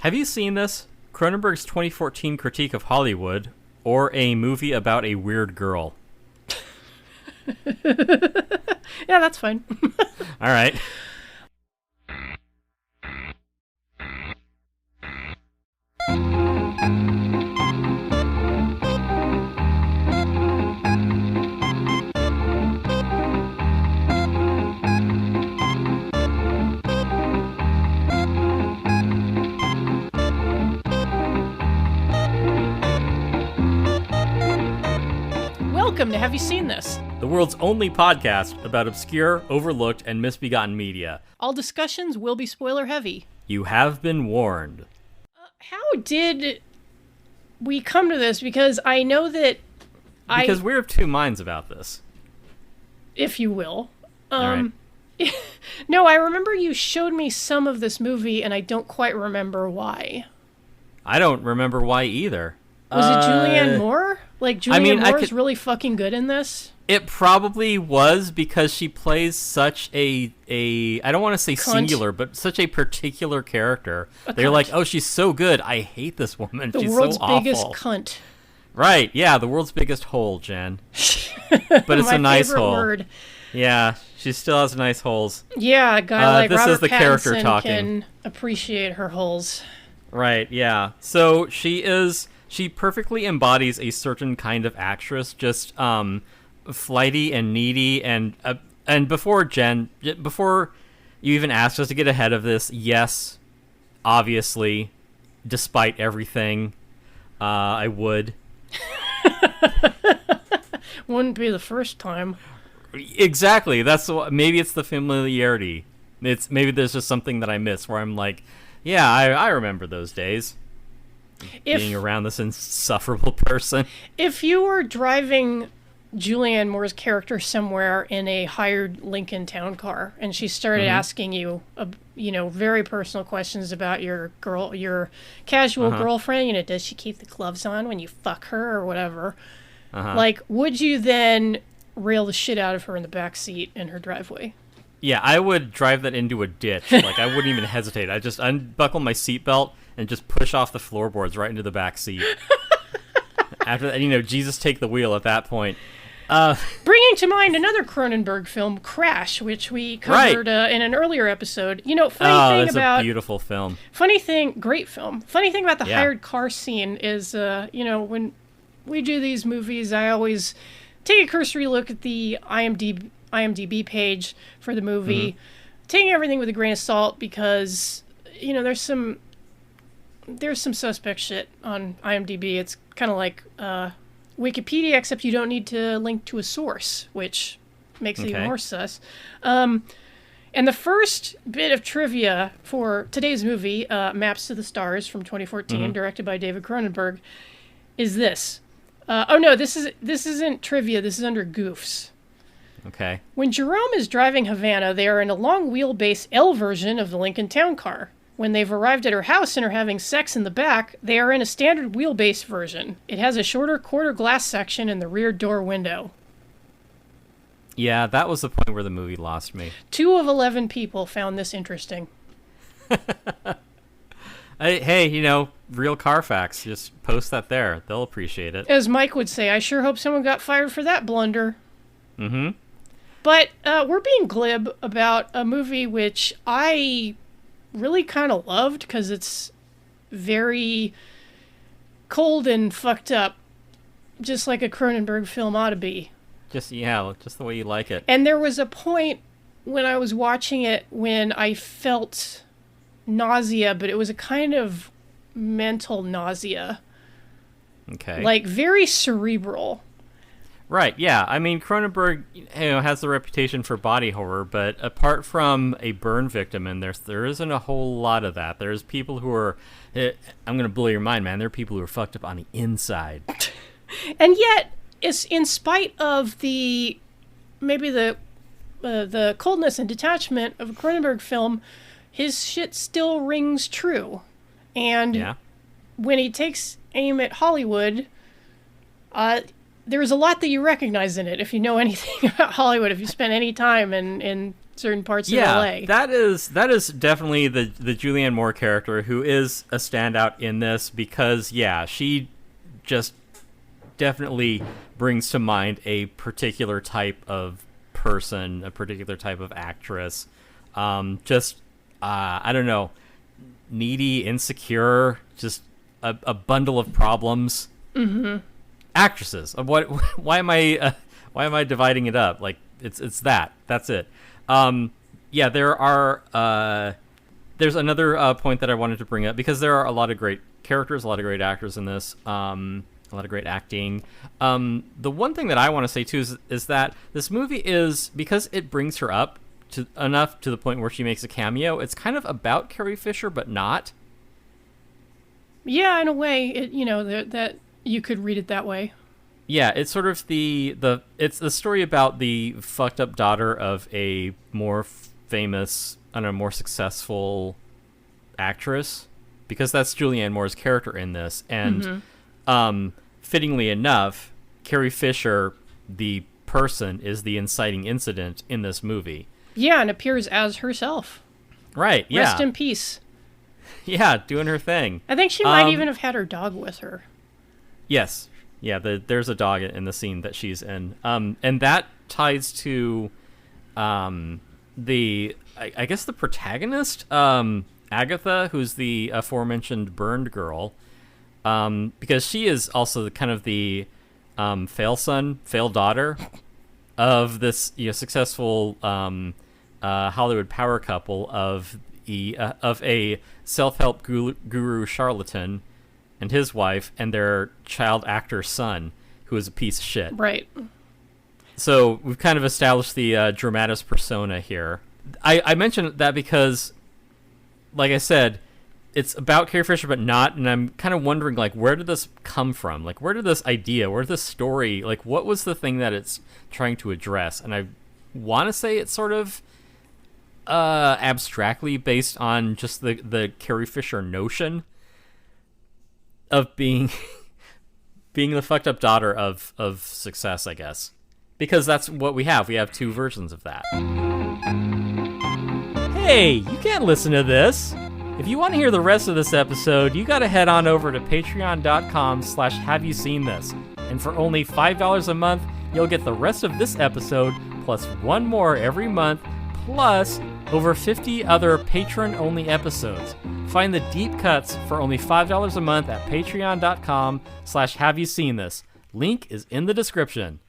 Have you seen this? Cronenberg's 2014 critique of Hollywood, or a movie about a weird girl? Yeah, that's fine. All right. Welcome to Have You Seen This? The world's only podcast about obscure, overlooked, and misbegotten media. All discussions will be spoiler heavy. You have been warned. How did we come to this? Because I know that Because we're of two minds about this. if you will. All right. No, I remember you showed me some of this movie, and I don't quite remember why. I don't remember why either. Was it Julianne Moore? Like, Julianne Moore is really fucking good in this? It probably was because she plays such a I don't want to say Cunt. singular, but such a particular character. They're cunt. like, oh, she's so good. I hate this woman. The She's world's so awful. biggest cunt. Right, yeah, the world's biggest hole, Jen. But it's My a nice favorite hole. word. Yeah, she still has nice holes. Yeah, a guy like this Robert is the character Pattinson talking. can appreciate her holes. Right, yeah. So she perfectly embodies a certain kind of actress, just flighty and needy, and before you even asked us to get ahead of this, yes, obviously, despite everything, I would. Wouldn't be the first time. Exactly. Maybe it's the familiarity. Maybe there's just something that I miss where I'm like, yeah, I remember those days. Being around this insufferable person. If you were driving Julianne Moore's character somewhere in a hired Lincoln Town Car, and she started asking you, very personal questions about your casual girlfriend, does she keep the gloves on when you fuck her or whatever? Like, would you then rail the shit out of her in the back seat in her driveway? Yeah, I would drive that into a ditch. Like, I wouldn't even hesitate. I'd just unbuckle my seatbelt and just push off the floorboards right into the back seat. After that, Jesus take the wheel at that point. Bringing to mind another Cronenberg film, Crash, which we covered in an earlier episode. That's a beautiful film. Great film. Funny thing about the hired car scene is, when we do these movies, I always take a cursory look at the IMDb page for the movie, taking everything with a grain of salt because, there's some suspect shit on IMDb. It's kind of like Wikipedia, except you don't need to link to a source, which makes it even more sus. And the first bit of trivia for today's movie, Maps to the Stars from 2014, directed by David Cronenberg, is this. This isn't trivia. This is under goofs. Okay. When Jerome is driving Havana, they are in a long wheelbase L version of the Lincoln Town Car. When they've arrived at her house and are having sex in the back, they are in a standard wheelbase version. It has a shorter quarter glass section in the rear door window. Yeah, that was the point where the movie lost me. 2 of 11 people found this interesting. Hey, real Carfax. Just post that there. They'll appreciate it. As Mike would say, I sure hope someone got fired for that blunder. Mm-hmm. But we're being glib about a movie which I really kind of loved because it's very cold and fucked up, just like a Cronenberg film ought to be. Just the way you like it. And there was a point when I was watching it when I felt nausea, but it was a kind of mental nausea. Okay. Like very cerebral. Right, yeah. I mean, Cronenberg has the reputation for body horror, but apart from a burn victim in there isn't a whole lot of that. There's people who are... I'm going to blow your mind, man. There are people who are fucked up on the inside. And yet, it's in spite of the coldness and detachment of a Cronenberg film, his shit still rings true. And when he takes aim at Hollywood... there's a lot that you recognize in it if you know anything about Hollywood, if you spend any time in certain parts of LA. That is definitely the Julianne Moore character, who is a standout in this because she just definitely brings to mind a particular type of person, a particular type of actress. I don't know, needy, insecure, just a bundle of problems. Mm-hmm. Actresses. Why am I dividing it up? Like it's that's it. There are there's another point that I wanted to bring up because there are a lot of great characters, a lot of great actors in this, a lot of great acting. The one thing that I want to say too is that this movie is, because it brings her up enough to the point where she makes a cameo, it's kind of about Carrie Fisher but not. Yeah, in a way, that you could read it that way. Yeah, it's sort of it's the story about the fucked up daughter of a more famous, more successful actress, because that's Julianne Moore's character in this. And fittingly enough, Carrie Fisher, the person, is the inciting incident in this movie. Yeah, and appears as herself. Right, yeah. Rest in peace. Yeah, doing her thing. I think she might even have had her dog with her. Yes. Yeah, there's a dog in the scene that she's in. And that ties to I guess the protagonist, Agatha, who's the aforementioned burned girl, because she is also kind of the fail daughter of this successful Hollywood power couple of a self-help guru charlatan and his wife and their child actor son, who is a piece of shit. Right. So we've kind of established the dramatis persona here. I mentioned that because, like I said, it's about Carrie Fisher but not, and I'm kind of wondering, like, where did this come from? Like, where did this idea, where did this story, like, what was the thing that it's trying to address? And I want to say it's sort of abstractly based on just the Carrie Fisher notion of being the fucked up daughter of success, I guess. Because that's what we have. We have two versions of that. Hey, you can't listen to this. If you want to hear the rest of this episode, you gotta head on over to patreon.com/haveyouseenthis. And for only $5 a month, you'll get the rest of this episode, plus one more every month, plus over 50 other patron-only episodes. Find the deep cuts for only $5 a month at patreon.com/haveyouseenthis. Link is in the description.